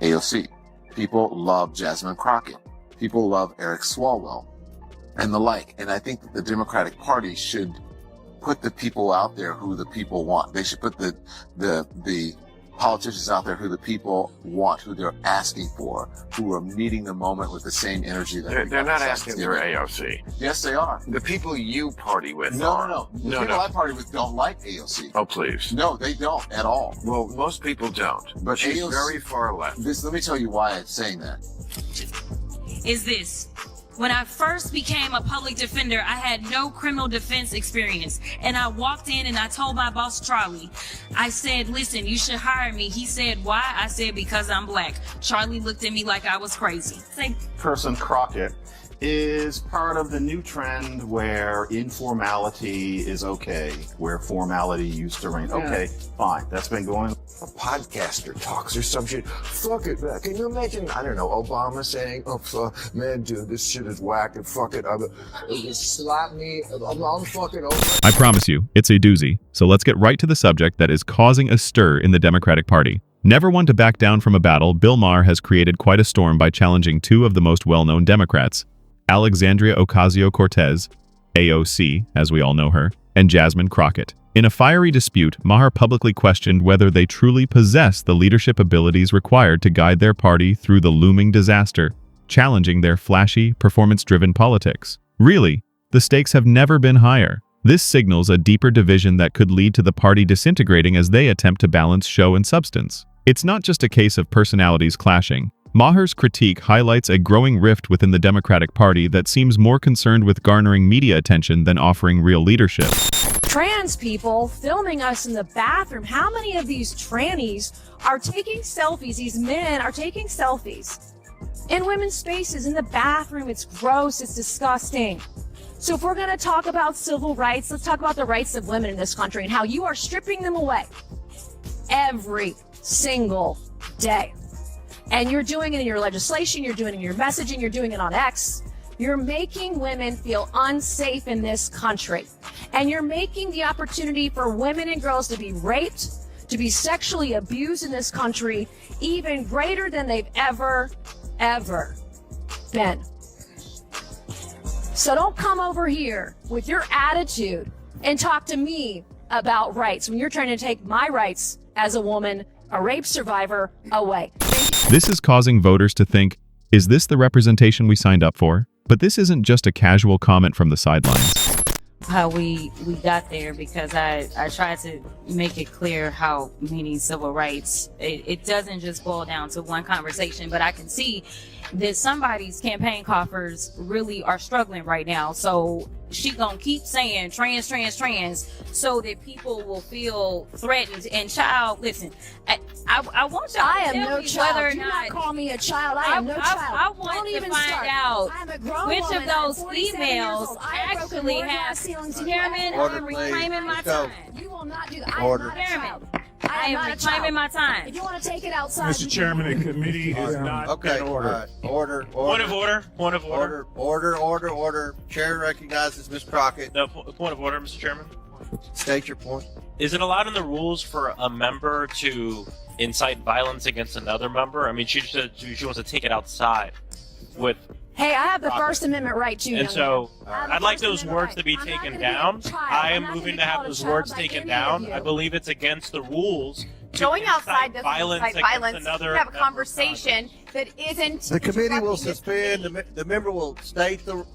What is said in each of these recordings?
AOC. People love Jasmine Crockett. People love Eric Swalwell and the like. And I think that the Democratic Party should put the people out there who the people want. They should put the politicians out there who the people want, who they're asking for, who are meeting the moment with the same energy that they're not asking for AOC. Yes, they are. The people you party with No. The people I party with don't like AOC. Oh, please. No, they don't at all. Well, most people don't. But she's AOC, very far left. Let me tell you why I'm saying that. Is this. When I first became a public defender, I had no criminal defense experience. And I walked in and I told my boss, Charlie, I said, listen, you should hire me. He said, why? I said, because I'm black. Charlie looked at me like I was crazy. Person Crockett is part of the new trend where informality is okay, where formality used to reign. Okay, fine. That's been going. A podcaster talks or some shit. Fuck it, man. Can you imagine, I don't know, Obama saying, oh, man, dude, this shit is whack and fuck it. You slap me, I'm fucking over. I promise you, it's a doozy. So let's get right to the subject that is causing a stir in the Democratic Party. Never one to back down from a battle, Bill Maher has created quite a storm by challenging two of the most well-known Democrats, Alexandria Ocasio-Cortez, AOC, as we all know her, and Jasmine Crockett. In a fiery dispute, Maher publicly questioned whether they truly possess the leadership abilities required to guide their party through the looming disaster, challenging their flashy, performance-driven politics. Really, the stakes have never been higher. This signals a deeper division that could lead to the party disintegrating as they attempt to balance show and substance. It's not just a case of personalities clashing. Maher's critique highlights a growing rift within the Democratic Party that seems more concerned with garnering media attention than offering real leadership. Trans people filming us in the bathroom. How many of these trannies are taking selfies? These men are taking selfies in women's spaces, in the bathroom. It's gross. It's disgusting. So if we're going to talk about civil rights, let's talk about the rights of women in this country and how you are stripping them away every single day. And you're doing it in your legislation, you're doing it in your messaging, you're doing it on X. You're making women feel unsafe in this country. And you're making the opportunity for women and girls to be raped, to be sexually abused in this country, even greater than they've ever been. So don't come over here with your attitude and talk to me about rights when you're trying to take my rights as a woman, a rape survivor, away. This is causing voters to think, is this the representation we signed up for? But this isn't just a casual comment from the sidelines. How we got there, because I tried to make it clear how meaning civil rights, it doesn't just boil down to one conversation, but I can see that somebody's campaign coffers really are struggling right now. So she gonna keep saying trans so that people will feel threatened. And child, listen, I want y'all to tell me whether or Do not not call me a child. I am no child. I want to find out which of those females actually have. Chairman, I'm reclaiming my time. You will not do that. Order. Chairman, I am reclaiming my time. If you want to take it outside, Mr. Chairman, the committee is not in order. Order. Point of order. Order. Chair recognizes Ms. Crockett. No, point of order, Mr. Chairman. State your point. Is it allowed in the rules for a member to incite violence against another member? I mean, she wants to take it outside with. hey, I have the First Amendment right too. And so, I'd like those words to be taken down. I am moving to have those words taken down. I believe it's against the rules. Going outside doesn't incite violence. Another have a conversation that isn't. The committee will suspend. The member will state the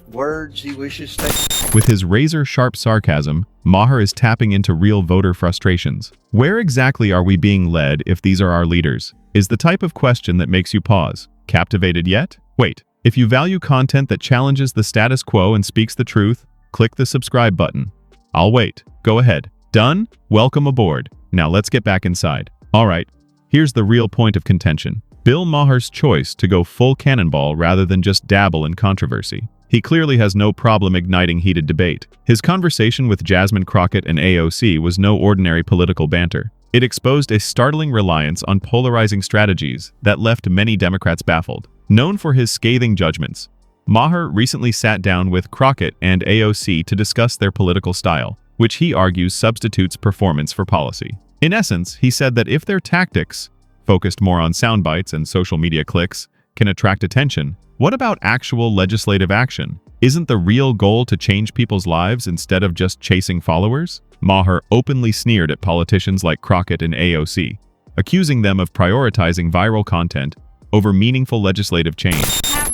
words he wishes to state. With his razor-sharp sarcasm, Maher is tapping into real voter frustrations. Where exactly are we being led if these are our leaders? Is the type of question that makes you pause. Captivated yet? Wait. If you value content that challenges the status quo and speaks the truth, click the subscribe button. I'll wait. Go ahead. Done? Welcome aboard. Now let's get back inside. Alright, here's the real point of contention. Bill Maher's choice to go full cannonball rather than just dabble in controversy. He clearly has no problem igniting heated debate. His conversation with Jasmine Crockett and AOC was no ordinary political banter. It exposed a startling reliance on polarizing strategies that left many Democrats baffled. Known for his scathing judgments, Maher recently sat down with Crockett and AOC to discuss their political style, which he argues substitutes performance for policy. In essence, he said that if their tactics focused more on sound bites and social media clicks, can attract attention. What about actual legislative action? Isn't the real goal to change people's lives instead of just chasing followers? Maher openly sneered at politicians like Crockett and AOC, accusing them of prioritizing viral content over meaningful legislative change.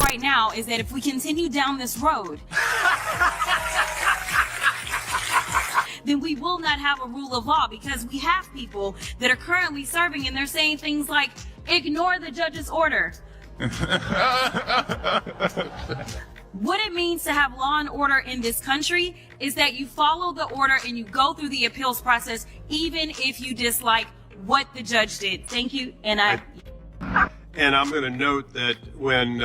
Right now is that if we continue down this road, then we will not have a rule of law, because we have people that are currently serving and they're saying things like, ignore the judge's order. What it means to have law and order in this country is that you follow the order and you go through the appeals process, even if you dislike what the judge did. Thank you. And I'm going to note that when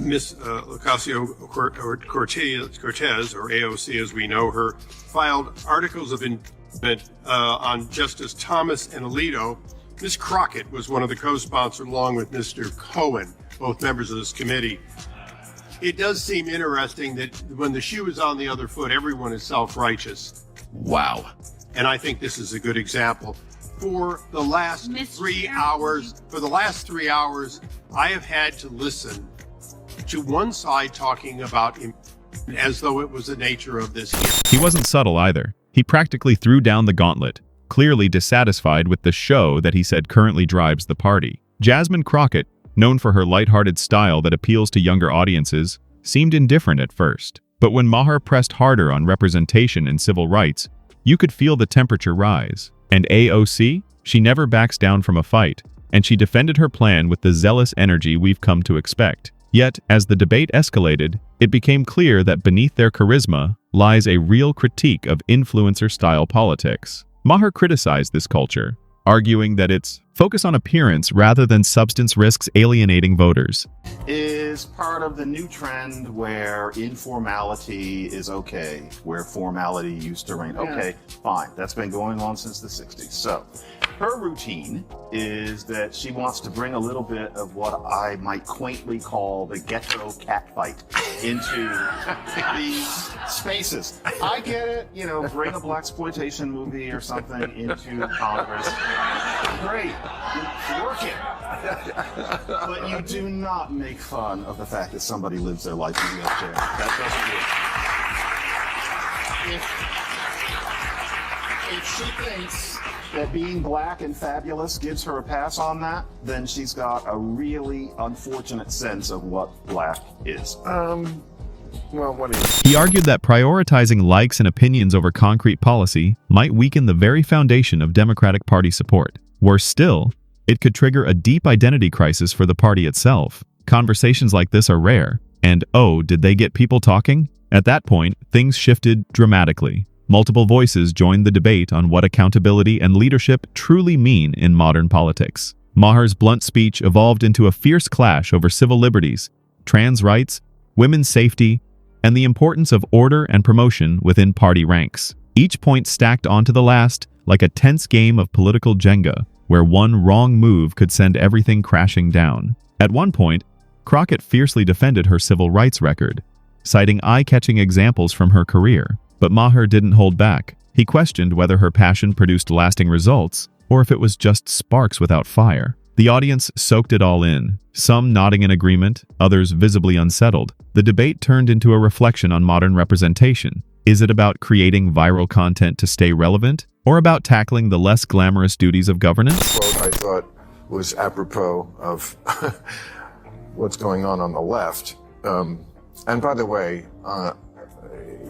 Miss Ocasio-Cortez, or AOC as we know her, filed articles of impeachment on Justice Thomas and Alito, Ms. Crockett was one of the co-sponsors, along with Mr. Cohen, both members of this committee. It does seem interesting that when the shoe is on the other foot, everyone is self-righteous. Wow. And I think this is a good example. For the last 3 hours, I have had to listen to one side talking about him as though it was the nature of this hearing. He wasn't subtle either. He practically threw down the gauntlet, clearly dissatisfied with the show that he said currently drives the party. Jasmine Crockett, known for her lighthearted style that appeals to younger audiences, seemed indifferent at first. But when Maher pressed harder on representation and civil rights, you could feel the temperature rise. And AOC? She never backs down from a fight, and she defended her plan with the zealous energy we've come to expect. Yet, as the debate escalated, it became clear that beneath their charisma lies a real critique of influencer-style politics. Maher criticized this culture, arguing that its focus on appearance rather than substance risks alienating voters. Is part of the new trend where informality is okay, where formality used to reign. Okay, fine. That's been going on since the 60s. So her routine is that she wants to bring a little bit of what I might quaintly call the ghetto catfight into these spaces. I get it, you know, bring a blaxploitation movie or something into Congress. Great, work it. But you do not make fun of the fact that somebody lives their life in a wheelchair. That doesn't work. If she thinks that being black and fabulous gives her a pass on that, then she's got a really unfortunate sense of what black is. Well, what is... He argued that prioritizing likes and opinions over concrete policy might weaken the very foundation of Democratic Party support. Worse still, it could trigger a deep identity crisis for the party itself. Conversations like this are rare, and oh, did they get people talking? At that point, things shifted dramatically. Multiple voices joined the debate on what accountability and leadership truly mean in modern politics. Maher's blunt speech evolved into a fierce clash over civil liberties, trans rights, women's safety, and the importance of order and promotion within party ranks. Each point stacked onto the last like a tense game of political Jenga, where one wrong move could send everything crashing down. At one point, Crockett fiercely defended her civil rights record, citing eye-catching examples from her career. But Maher didn't hold back. He questioned whether her passion produced lasting results, or if it was just sparks without fire. The audience soaked it all in, some nodding in agreement, others visibly unsettled. The debate turned into a reflection on modern representation. Is it about creating viral content to stay relevant, or about tackling the less glamorous duties of governance? Quote I thought was apropos of what's going on the left. And by the way,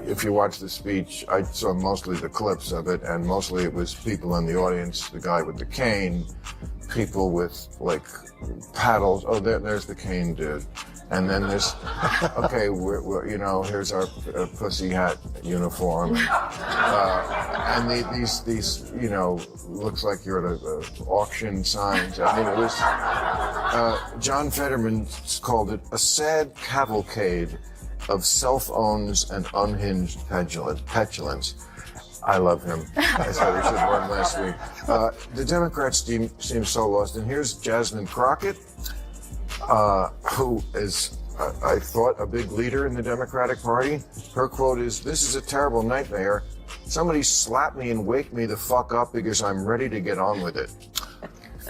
if you watch the speech, I saw mostly the clips of it, and mostly it was people in the audience, the guy with the cane, people with, like, paddles. Oh, there's the cane dude. And then there's, okay, we're you know, here's our pussy hat uniform. And these, you know, looks like you're at a auction signs. I mean, it was, John Fetterman called it a sad cavalcade of self-owns and unhinged petulance. I love him. I thought we should run last week. The Democrats seem so lost. And here's Jasmine Crockett, who is, I thought, a big leader in the Democratic Party. Her quote is, "This is a terrible nightmare. Somebody slap me and wake me the fuck up because I'm ready to get on with it."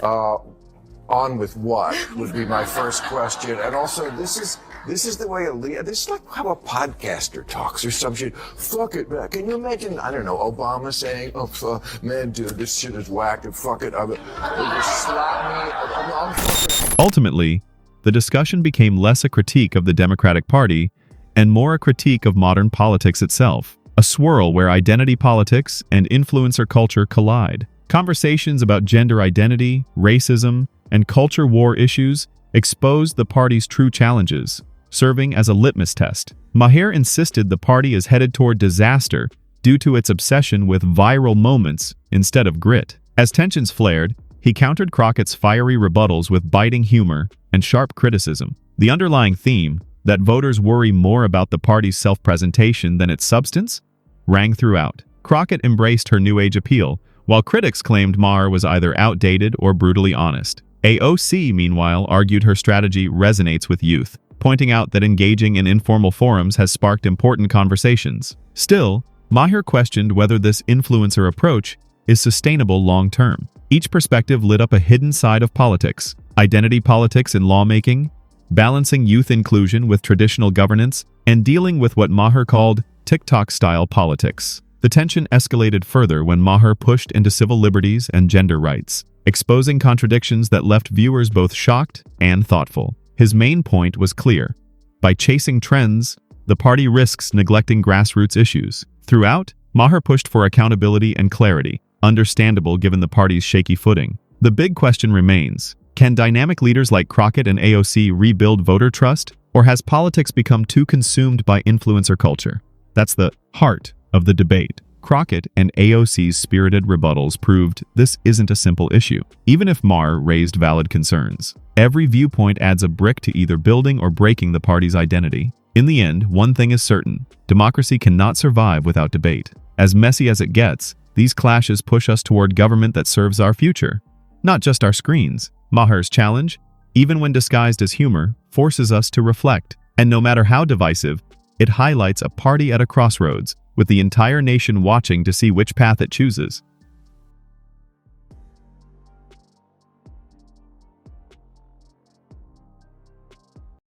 On with what would be my first question. And also, this is the way this is like how a podcaster talks or some shit. Fuck it, man. Can you imagine, I don't know, Obama saying, "Oh, man, dude, this shit is whack and fuck it. They just slap me. I'm fucking." Ultimately, the discussion became less a critique of the Democratic Party and more a critique of modern politics itself, a swirl where identity politics and influencer culture collide. Conversations about gender identity, racism, and culture war issues exposed the party's true challenges, serving as a litmus test. Maher insisted the party is headed toward disaster due to its obsession with viral moments instead of grit. As tensions flared, he countered Crockett's fiery rebuttals with biting humor and sharp criticism. The underlying theme, that voters worry more about the party's self-presentation than its substance, rang throughout. Crockett embraced her New Age appeal, while critics claimed Maher was either outdated or brutally honest. AOC, meanwhile, argued her strategy resonates with youth, pointing out that engaging in informal forums has sparked important conversations. Still, Maher questioned whether this influencer approach is sustainable long-term. Each perspective lit up a hidden side of politics: identity politics in lawmaking, balancing youth inclusion with traditional governance, and dealing with what Maher called TikTok-style politics. The tension escalated further when Maher pushed into civil liberties and gender rights, exposing contradictions that left viewers both shocked and thoughtful. His main point was clear: by chasing trends, the party risks neglecting grassroots issues. Throughout, Maher pushed for accountability and clarity, understandable given the party's shaky footing. The big question remains: can dynamic leaders like Crockett and AOC rebuild voter trust, or has politics become too consumed by influencer culture? That's the heart of the debate. Crockett and AOC's spirited rebuttals proved this isn't a simple issue, even if Maher raised valid concerns. Every viewpoint adds a brick to either building or breaking the party's identity. In the end, one thing is certain: democracy cannot survive without debate. As messy as it gets, these clashes push us toward government that serves our future, not just our screens. Maher's challenge, even when disguised as humor, forces us to reflect. And no matter how divisive, it highlights a party at a crossroads, with the entire nation watching to see which path it chooses.